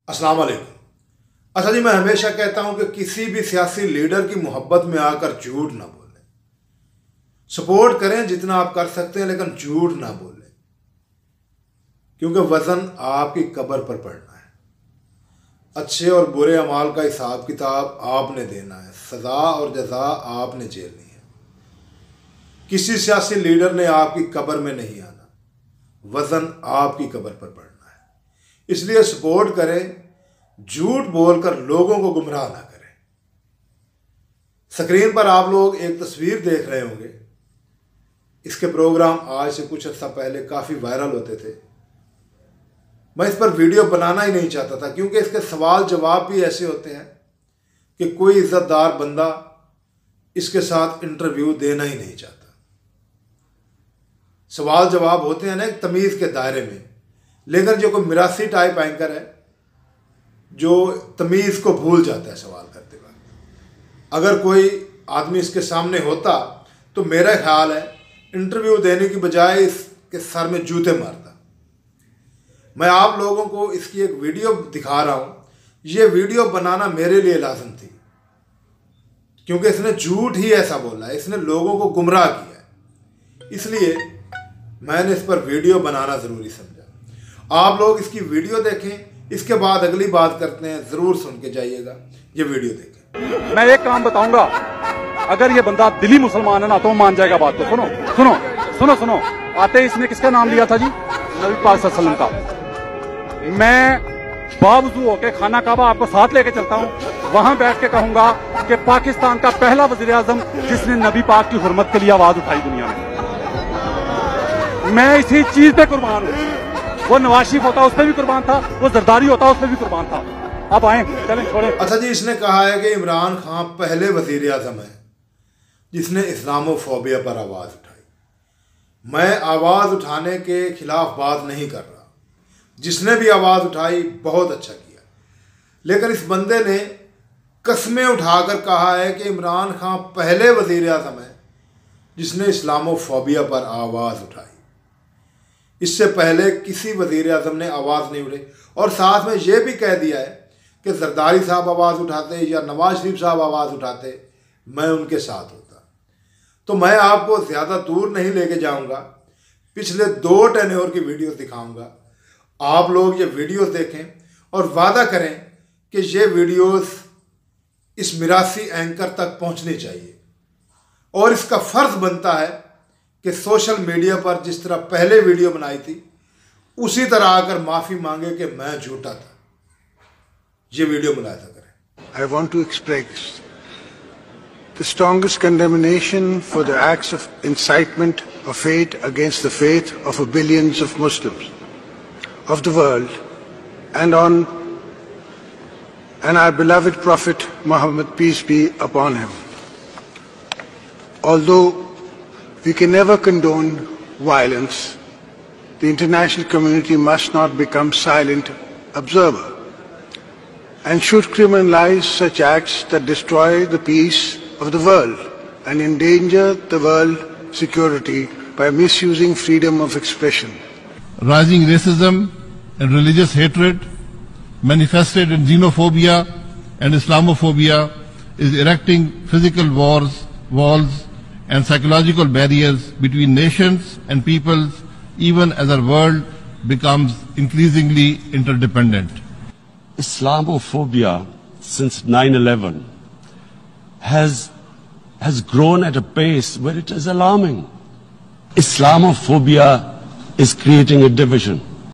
अस्सलाम वालेकुम। अच्छा जी, मैं हमेशा कहता हूं कि किसी भी सियासी लीडर की मोहब्बत में आकर झूठ ना बोलें। सपोर्ट करें जितना आप कर सकते हैं, लेकिन झूठ ना बोलें, क्योंकि वजन आपकी कब्र पर पड़ना है। अच्छे और बुरे अमाल का हिसाब किताब आपने देना है, सजा और जजा आपने झेलनी है। किसी सियासी लीडर ने आपकी कब्र में नहीं आना, वजन आपकी कब्र पर पड़ना है। इसलिए सपोर्ट करें, झूठ बोलकर लोगों को गुमराह ना करें। स्क्रीन पर आप लोग एक तस्वीर देख रहे होंगे। इसके प्रोग्राम आज से कुछ अर्सा पहले काफ़ी वायरल होते थे। मैं इस पर वीडियो बनाना ही नहीं चाहता था, क्योंकि इसके सवाल जवाब भी ऐसे होते हैं कि कोई इज्जतदार बंदा इसके साथ इंटरव्यू देना ही नहीं चाहता। सवाल जवाब होते हैं ना एक तमीज़ के दायरे में, लेकिन जो कोई मिरासी टाइप एंकर है जो तमीज़ को भूल जाता है सवाल करते वक्त, अगर कोई आदमी इसके सामने होता तो मेरा ख्याल है इंटरव्यू देने की बजाय इसके सर में जूते मारता। मैं आप लोगों को इसकी एक वीडियो दिखा रहा हूँ। ये वीडियो बनाना मेरे लिए लाज़िम थी, क्योंकि इसने झूठ ही ऐसा बोला है, इसने लोगों को गुमराह किया है। इसलिए मैंने इस पर वीडियो बनाना ज़रूरी समझा। आप लोग इसकी वीडियो देखें, इसके बाद अगली बात करते हैं। ज़रूर सुन के जाइएगा, ये वीडियो देखें। मैं एक काम बताऊंगा, अगर ये बंदा दिली मुसलमान है ना तो मान जाएगा बात को। सुनो सुनो सुनो सुनो, आते ही इसने किसका नाम लिया था जी? नबी पाक सल्लल्लाहु अलैहि वसल्लम का। मैं बावजूद होके खाना काबा आपको साथ लेके चलता हूँ, वहां बैठ के कहूंगा कि पाकिस्तान का पहला वजीर आजम जिसने नबी पाक की हुर्मत के लिए आवाज उठाई दुनिया में, मैं इसी चीज पे कुर्बान हूँ। वो नवाज शरीफ होता उस पर भी कुर्बान था, वो जरदारी होता उस पर भी कुर्बान था। अब आए, चलें छोड़े। अच्छा जी, इसने कहा है कि इमरान खान पहले वजीर आजम है जिसने इस्लामोफोबिया पर आवाज़ उठाई। मैं आवाज़ उठाने के खिलाफ बात नहीं कर रहा, जिसने भी आवाज़ उठाई बहुत अच्छा किया, लेकिन इस बंदे ने कस्में उठाकर कहा है कि इमरान खान पहले वजीर आजम है जिसने इस्लामोफोबिया पर आवाज़ उठाई। इससे पहले किसी वजीर आजम ने आवाज़ नहीं उठाई, और साथ में ये भी कह दिया है कि जरदारी साहब आवाज़ उठाते या नवाज शरीफ साहब आवाज़ उठाते मैं उनके साथ होता। तो मैं आपको ज़्यादा दूर नहीं लेके जाऊंगा, पिछले 2 टेन्योर की वीडियोस दिखाऊंगा। आप लोग ये वीडियोस देखें और वादा करें कि ये वीडियोस इस मिरासी एंकर तक पहुंचनी चाहिए, और इसका फ़र्ज़ बनता है कि सोशल मीडिया पर जिस तरह पहले वीडियो बनाई थी उसी तरह आकर माफ़ी मांगे कि मैं झूठा था। ये वीडियो मुलाहिजा करें। I want to express the strongest condemnation for the acts of incitement of hate against the faith of billions of Muslims of the world and our beloved Prophet Muhammad, peace be upon him. Although we can never condone violence, the international community must not become silent observer and should criminalize such acts that destroy the peace of the world and endanger the world security by misusing freedom of expression. Rising racism and religious hatred manifested in xenophobia and Islamophobia is erecting physical walls and psychological barriers between nations and peoples, even as our world becomes increasingly interdependent. Islamophobia since 9/11 has grown at a pace where it is alarming. Islamophobia is creating a division.